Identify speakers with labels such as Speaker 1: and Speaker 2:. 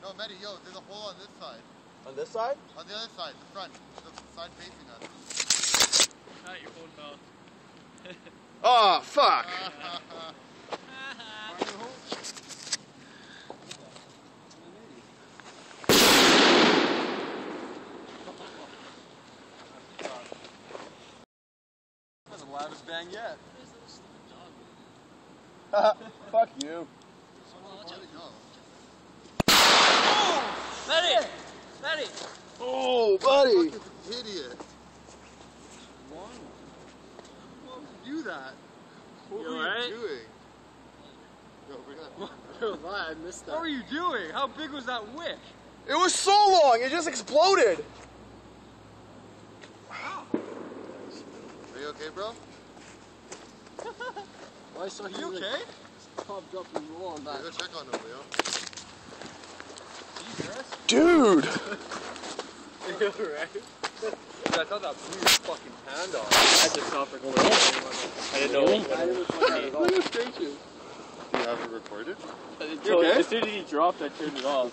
Speaker 1: No, Medi, yo, there's a hole on this side.
Speaker 2: On this side?
Speaker 1: On the other side, the front. The side facing us.
Speaker 3: Not your phone mouth.
Speaker 2: Oh, fuck!
Speaker 4: That's the loudest bang yet.
Speaker 2: Fuck you.
Speaker 3: Medi! Medi!
Speaker 2: Oh, buddy!
Speaker 1: Idiot.
Speaker 4: Why would you do that? What
Speaker 3: You
Speaker 4: were
Speaker 3: alright?
Speaker 4: you doing?
Speaker 1: Yo, bring that.
Speaker 4: I missed that. What were you doing? How big was that wick?
Speaker 2: It was so long, it just exploded!
Speaker 1: Are you okay, bro?
Speaker 4: Well, I saw you okay? Popped up and roll on that.
Speaker 1: Go check on him, Leo.
Speaker 2: Dude!
Speaker 4: You alright? I thought that blew your fucking hand off.
Speaker 3: I just saw for going I didn't know.
Speaker 4: I didn't look at it at all.
Speaker 1: Do you have it recorded?
Speaker 3: As soon as he dropped, I turned it off.